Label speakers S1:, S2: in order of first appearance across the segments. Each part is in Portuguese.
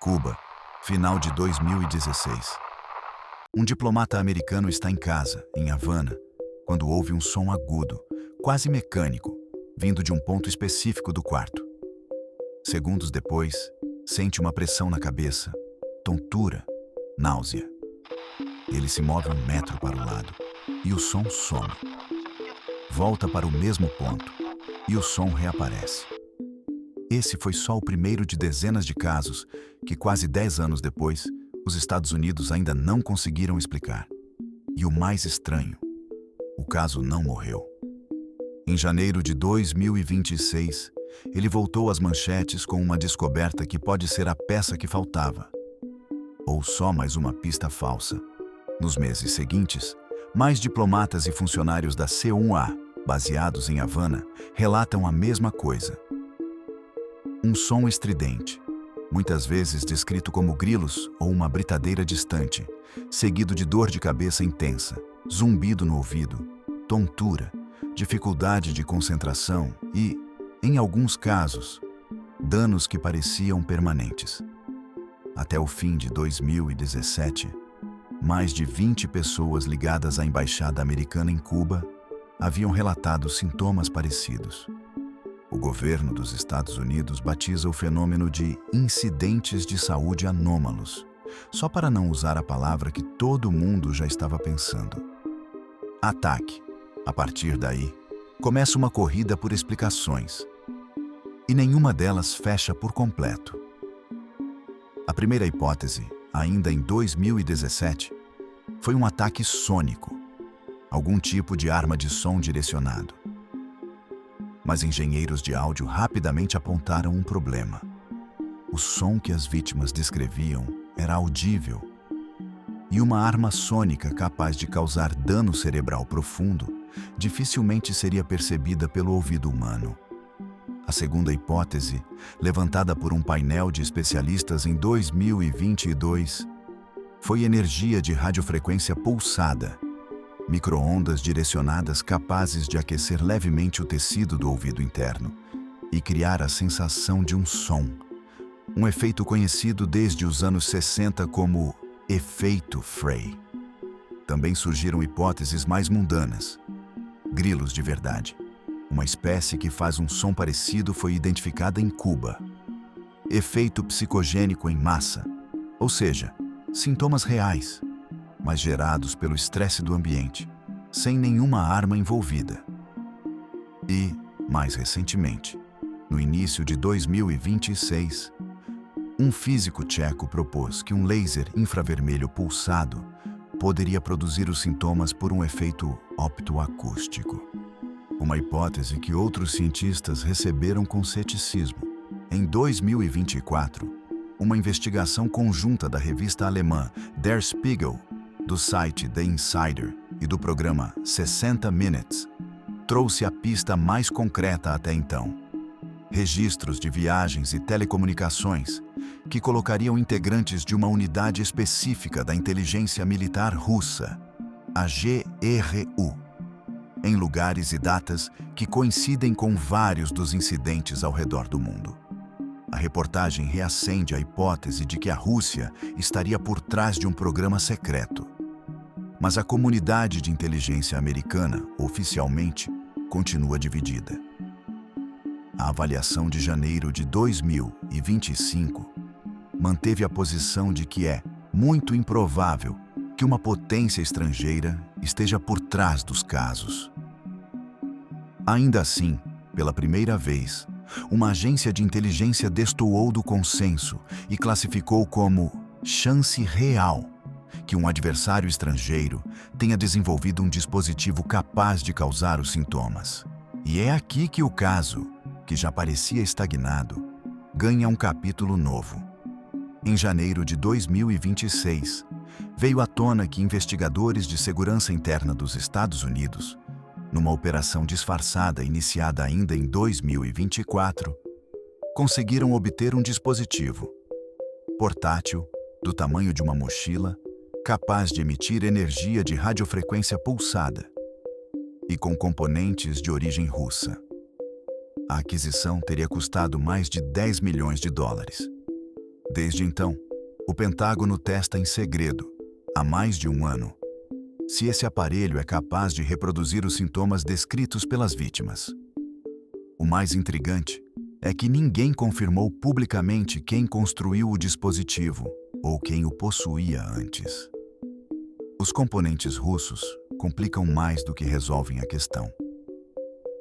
S1: Cuba, final de 2016. Um diplomata americano está em casa, em Havana, quando ouve um som agudo, quase mecânico, vindo de um ponto específico do quarto. Segundos depois, sente uma pressão na cabeça, tontura, náusea. Ele se move 1 metro para o lado e o som some. Volta para o mesmo ponto e o som reaparece. Esse foi só o primeiro de dezenas de casos que, quase 10 anos depois, os Estados Unidos ainda não conseguiram explicar. E o mais estranho, o caso não morreu. Em janeiro de 2026, ele voltou às manchetes com uma descoberta que pode ser a peça que faltava. Ou só mais uma pista falsa. Nos meses seguintes, mais diplomatas e funcionários da C1A, baseados em Havana, relatam a mesma coisa. Um som estridente, muitas vezes descrito como grilos ou uma britadeira distante, seguido de dor de cabeça intensa, zumbido no ouvido, tontura, dificuldade de concentração e, em alguns casos, danos que pareciam permanentes. Até o fim de 2017, mais de 20 pessoas ligadas à embaixada americana em Cuba haviam relatado sintomas parecidos. O governo dos Estados Unidos batiza o fenômeno de incidentes de saúde anômalos, só para não usar a palavra que todo mundo já estava pensando. Ataque. A partir daí, começa uma corrida por explicações, e nenhuma delas fecha por completo. A primeira hipótese, ainda em 2017, foi um ataque sônico, algum tipo de arma de som direcionado. Mas engenheiros de áudio rapidamente apontaram um problema. O som que as vítimas descreviam era audível, e uma arma sônica capaz de causar dano cerebral profundo dificilmente seria percebida pelo ouvido humano. A segunda hipótese, levantada por um painel de especialistas em 2022, foi energia de radiofrequência pulsada, micro-ondas direcionadas capazes de aquecer levemente o tecido do ouvido interno e criar a sensação de um som, um efeito conhecido desde os anos 60 como efeito Frey. Também surgiram hipóteses mais mundanas. Grilos de verdade. Uma espécie que faz um som parecido foi identificada em Cuba. Efeito psicogênico em massa, ou seja, sintomas reais, mas gerados pelo estresse do ambiente, sem nenhuma arma envolvida. E, mais recentemente, no início de 2026, um físico tcheco propôs que um laser infravermelho pulsado poderia produzir os sintomas por um efeito optoacústico. Uma hipótese que outros cientistas receberam com ceticismo. Em 2024, uma investigação conjunta da revista alemã Der Spiegel, do site The Insider e do programa 60 Minutes, trouxe a pista mais concreta até então. Registros de viagens e telecomunicações que colocariam integrantes de uma unidade específica da inteligência militar russa, a GRU, em lugares e datas que coincidem com vários dos incidentes ao redor do mundo. A reportagem reacende a hipótese de que a Rússia estaria por trás de um programa secreto. Mas a comunidade de inteligência americana, oficialmente, continua dividida. A avaliação de janeiro de 2025 manteve a posição de que é muito improvável que uma potência estrangeira esteja por trás dos casos. Ainda assim, pela primeira vez, uma agência de inteligência destoou do consenso e classificou como chance real que um adversário estrangeiro tenha desenvolvido um dispositivo capaz de causar os sintomas. E é aqui que o caso, que já parecia estagnado, ganha um capítulo novo. Em janeiro de 2026, veio à tona que investigadores de segurança interna dos Estados Unidos, numa operação disfarçada iniciada ainda em 2024, conseguiram obter um dispositivo portátil, do tamanho de uma mochila, capaz de emitir energia de radiofrequência pulsada e com componentes de origem russa. A aquisição teria custado mais de 10 milhões de dólares. Desde então, o Pentágono testa em segredo, há mais de um ano, se esse aparelho é capaz de reproduzir os sintomas descritos pelas vítimas. O mais intrigante é que ninguém confirmou publicamente quem construiu o dispositivo ou quem o possuía antes. Os componentes russos complicam mais do que resolvem a questão.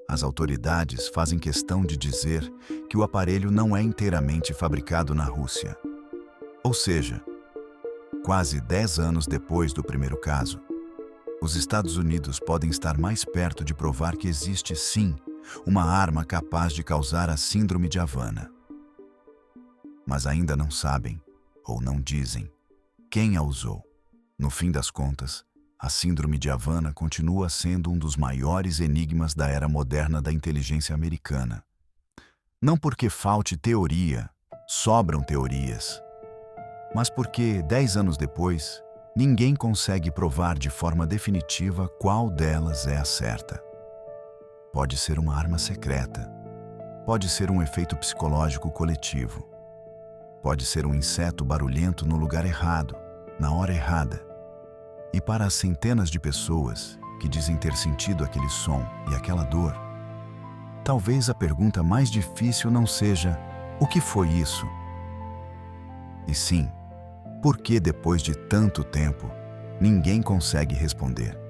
S1: As autoridades fazem questão de dizer que o aparelho não é inteiramente fabricado na Rússia. Ou seja, quase 10 anos depois do primeiro caso, os Estados Unidos podem estar mais perto de provar que existe, sim, uma arma capaz de causar a Síndrome de Havana. Mas ainda não sabem, ou não dizem, quem a usou. No fim das contas, a Síndrome de Havana continua sendo um dos maiores enigmas da era moderna da inteligência americana. Não porque falte teoria, sobram teorias, mas porque, 10 anos depois, ninguém consegue provar de forma definitiva qual delas é a certa. Pode ser uma arma secreta, pode ser um efeito psicológico coletivo, pode ser um inseto barulhento no lugar errado, na hora errada. E para as centenas de pessoas que dizem ter sentido aquele som e aquela dor, talvez a pergunta mais difícil não seja o que foi isso? E sim, por que depois de tanto tempo, ninguém consegue responder?